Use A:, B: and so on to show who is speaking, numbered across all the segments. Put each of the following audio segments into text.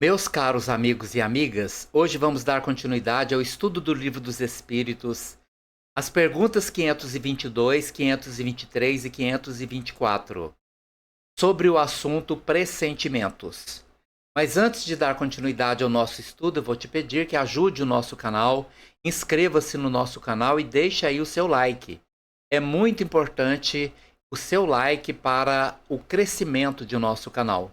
A: Meus caros amigos e amigas, hoje vamos dar continuidade ao estudo do Livro dos Espíritos, as perguntas 522, 523 e 524, sobre o assunto pressentimentos. Mas antes de dar continuidade ao nosso estudo, eu vou te pedir que ajude o nosso canal, inscreva-se no nosso canal e deixe aí o seu like. É muito importante o seu like para o crescimento de nosso canal.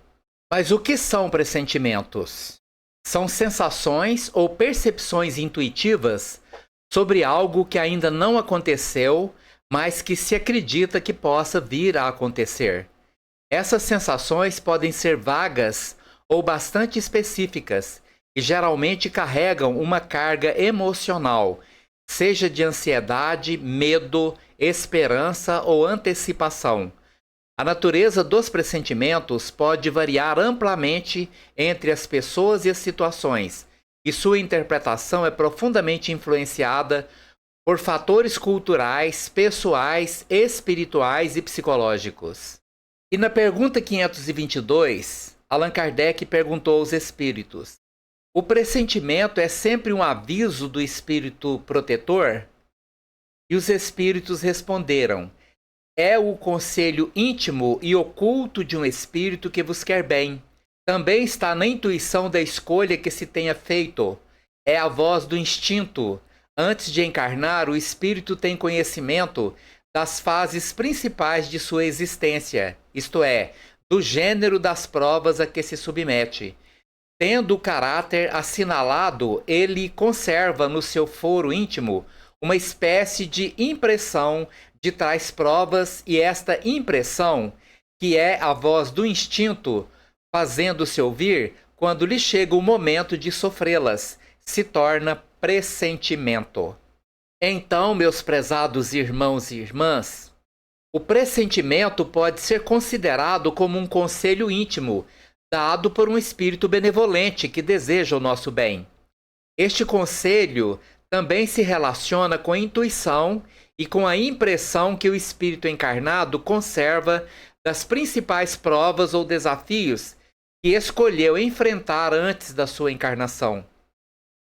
A: Mas o que são pressentimentos? São sensações ou percepções intuitivas sobre algo que ainda não aconteceu, mas que se acredita que possa vir a acontecer. Essas sensações podem ser vagas ou bastante específicas e geralmente carregam uma carga emocional, seja de ansiedade, medo, esperança ou antecipação. A natureza dos pressentimentos pode variar amplamente entre as pessoas e as situações, e sua interpretação é profundamente influenciada por fatores culturais, pessoais, espirituais e psicológicos. E na pergunta 522, Allan Kardec perguntou aos espíritos: o pressentimento é sempre um aviso do espírito protetor? E os espíritos responderam: é o conselho íntimo e oculto de um espírito que vos quer bem. Também está na intuição da escolha que se tenha feito. É a voz do instinto. Antes de encarnar, o espírito tem conhecimento das fases principais de sua existência, isto é, do gênero das provas a que se submete. Tendo o caráter assinalado, ele conserva no seu foro íntimo uma espécie de impressão de tais provas, e esta impressão, que é a voz do instinto, fazendo-se ouvir quando lhe chega o momento de sofrê-las, se torna pressentimento. Então, meus prezados irmãos e irmãs, o pressentimento pode ser considerado como um conselho íntimo, dado por um espírito benevolente que deseja o nosso bem. Este conselho também se relaciona com a intuição e com a impressão que o espírito encarnado conserva das principais provas ou desafios que escolheu enfrentar antes da sua encarnação.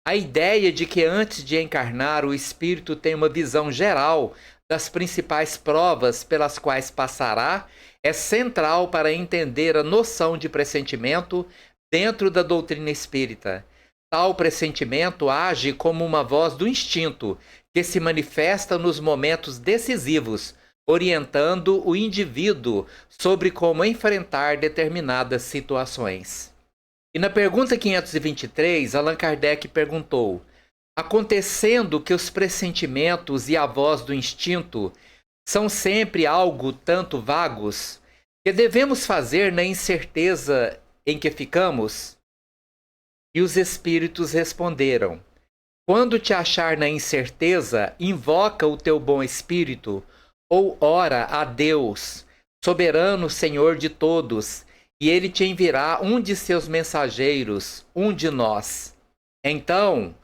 A: A ideia de que antes de encarnar o espírito tem uma visão geral das principais provas pelas quais passará é central para entender a noção de pressentimento dentro da doutrina espírita. Tal pressentimento age como uma voz do instinto, que se manifesta nos momentos decisivos, orientando o indivíduo sobre como enfrentar determinadas situações. E na pergunta 523, Allan Kardec perguntou: acontecendo que os pressentimentos e a voz do instinto são sempre algo tanto vagos, que devemos fazer na incerteza em que ficamos? E os espíritos responderam: quando te achar na incerteza, invoca o teu bom espírito, ou ora a Deus, soberano Senhor de todos, e ele te enviará um de seus mensageiros, um de nós. Então,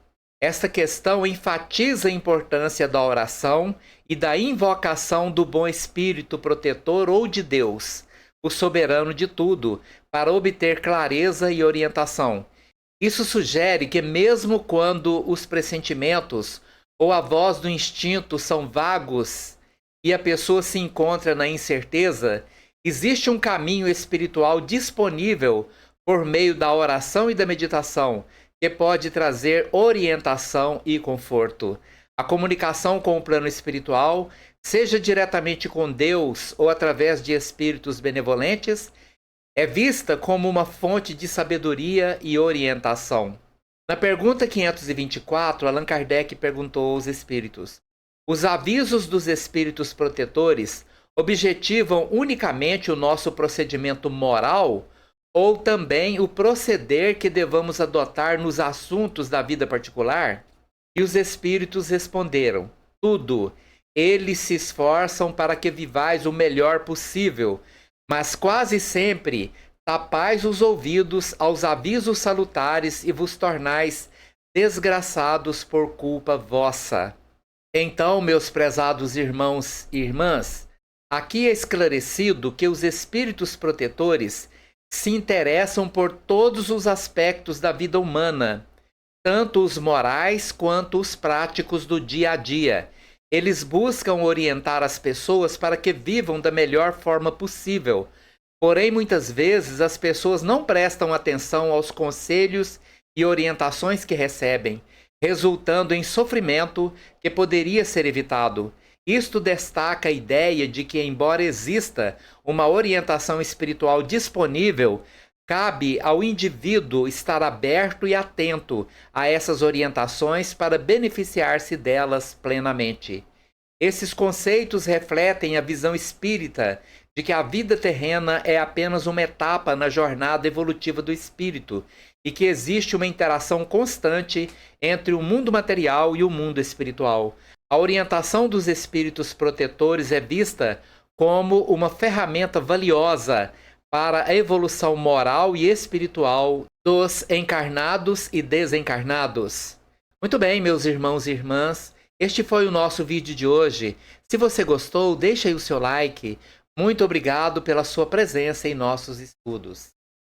A: esta questão enfatiza a importância da oração e da invocação do bom espírito protetor ou de Deus, o soberano de tudo, para obter clareza e orientação. Isso sugere que mesmo quando os pressentimentos ou a voz do instinto são vagos e a pessoa se encontra na incerteza, existe um caminho espiritual disponível por meio da oração e da meditação, que pode trazer orientação e conforto. A comunicação com o plano espiritual, seja diretamente com Deus ou através de espíritos benevolentes, é vista como uma fonte de sabedoria e orientação. Na pergunta 524, Allan Kardec perguntou aos espíritos: os avisos dos espíritos protetores objetivam unicamente o nosso procedimento moral ou também o proceder que devamos adotar nos assuntos da vida particular? E os espíritos responderam: tudo. Eles se esforçam para que vivais o melhor possível, mas quase sempre tapais os ouvidos aos avisos salutares e vos tornais desgraçados por culpa vossa. Então, meus prezados irmãos e irmãs, aqui é esclarecido que os espíritos protetores se interessam por todos os aspectos da vida humana, tanto os morais quanto os práticos do dia a dia. Eles buscam orientar as pessoas para que vivam da melhor forma possível. Porém, muitas vezes as pessoas não prestam atenção aos conselhos e orientações que recebem, resultando em sofrimento que poderia ser evitado. Isto destaca a ideia de que, embora exista uma orientação espiritual disponível, cabe ao indivíduo estar aberto e atento a essas orientações para beneficiar-se delas plenamente. Esses conceitos refletem a visão espírita de que a vida terrena é apenas uma etapa na jornada evolutiva do espírito e que existe uma interação constante entre o mundo material e o mundo espiritual. A orientação dos espíritos protetores é vista como uma ferramenta valiosa para a evolução moral e espiritual dos encarnados e desencarnados. Muito bem, meus irmãos e irmãs, este foi o nosso vídeo de hoje. Se você gostou, deixe aí o seu like. Muito obrigado pela sua presença em nossos estudos.